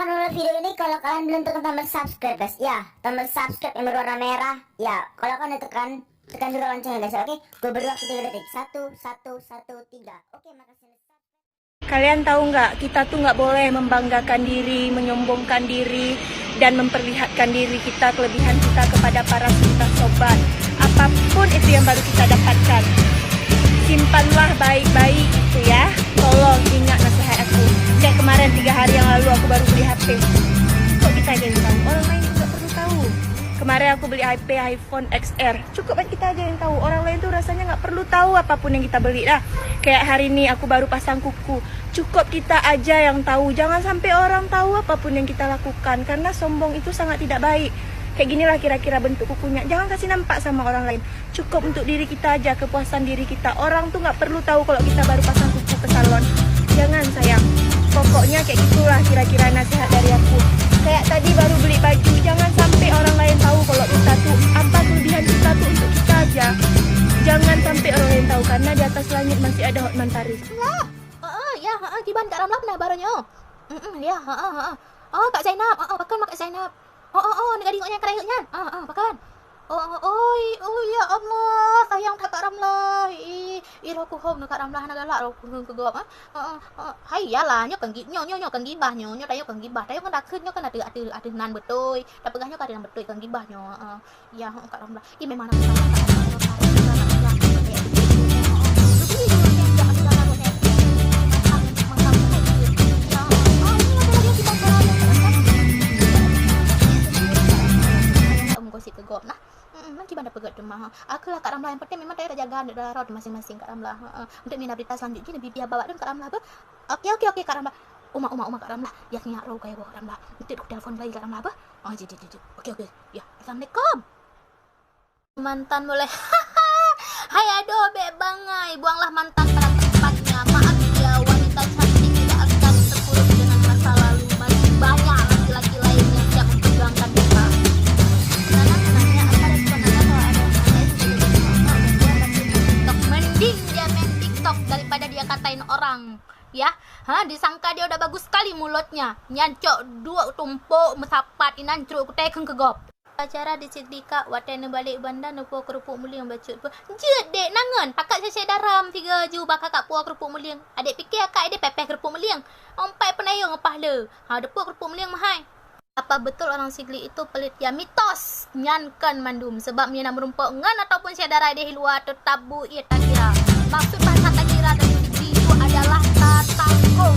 akan mulai video ini kalau kalian belum tekan tombol subscribe guys. Ya, tombol subscribe yang berwarna merah. Ya, kalau kalian udah tekan juga loncengnya guys. Oke, gue beri waktu 3 detik. 1, 1, 1, 3. Oke, makasih. Kalian tahu nggak, kita tuh nggak boleh membanggakan diri, menyombongkan diri, dan memperlihatkan diri kita, kelebihan kita kepada para sinta sobat. Apapun itu yang baru kita dapatkan, simpanlah baik-baik itu ya. Tolong ingat nasihat aku. Kayak kemarin 3 hari yang lalu aku baru beli HP. Kok kita aja yang tahu? Orang lain juga perlu tahu. Kemarin aku beli HP iPhone XR. Cukup kan kita aja yang tahu. Orang lain tuh rasanya nggak perlu tahu apapun yang kita beli lah. Kayak hari ini aku baru pasang kuku. Cukup kita aja yang tahu. Jangan sampai orang tahu apapun yang kita lakukan. Karena sombong itu sangat tidak baik. Kayak ginilah kira-kira bentuk kukunya. Jangan kasih nampak sama orang lain. Cukup untuk diri kita aja, kepuasan diri kita. Orang tuh nggak perlu tahu kalau kita baru pasang kuku ke salon. Jangan sayang. Pokoknya kayak gitulah kira-kira nasihat dari aku. Kayak tadi baru beli baju. Jangan sampai orang lain tahu kalau kita tuh apa kelebihan kita tuh untuk kita aja. Jangan sampai orang lain tahu karena di atas langit masih ada Hotman Paris. Kiban Kak Ramlah pernah barunya. Ya, Oh, Kak Zainab. Pakan mak Kak Zainab. Nak gading-gading kerayanya. Pakan. Oh ya Allah, sayang tak Kak Ramlah. Aku hom nak Kak Ramlah nak galak aku ke gop. Hai yalah nyo kan nyo kan gibah nyo tayo kan gibah. Tayo kan dak nyo kan ada nan betul. Dak pegahnya kan ada nan betul kan gibah nyo. Ya Kak Ramlah. Memang nak ke gop nah. Nanti banda pegat rumah. Aku lah Kak Ramlah yang penting memang saya dah jaga anda darah masing-masing Kak Ramlah. Untuk mina berita selanjutnya biar bawa dan Kak Ramlah apa? Okey Kak Ramlah. Uma Kak Ramlah. Ya kena roh kayak Kak Ramlah. Nanti aku telefon lagi Kak Ramlah apa? Jadi. Okey. Ya. Assalamualaikum. Mantan boleh. Hai aduh bek bangai. Buanglah mantan pada tempatnya. Maaf ya wanita cantik tidak akan terpuruk dengan masa lalu. Masih banyak laki-laki lain yang siap memperjuangkan kita. Mending dia main TikTok daripada dia katain orang. Ya, disangka dia udah bagus sekali mulutnya. Nyancok dua tumpuk mesapat inancruk kuteken ke gop. Acara di Sidika watena balik bandar nupo kerupuk muling bacut pu. Jut dek nangan. Akak saya daram 3 ju bakal kak puak kerupuk muling. Adik fikir akak dia pepeh kerupuk muling. Ompai penayung ngepah le. Depu kerupuk muling mahai. Apa betul orang Sigli itu pelit? Ya mitos. Nyankan mandum. Sebab dia nak merumpuk ngan ataupun syadara dia luar tetabu ia tak kira. Maksud bahasa tak kira dan Sigli itu adalah tak tanggung.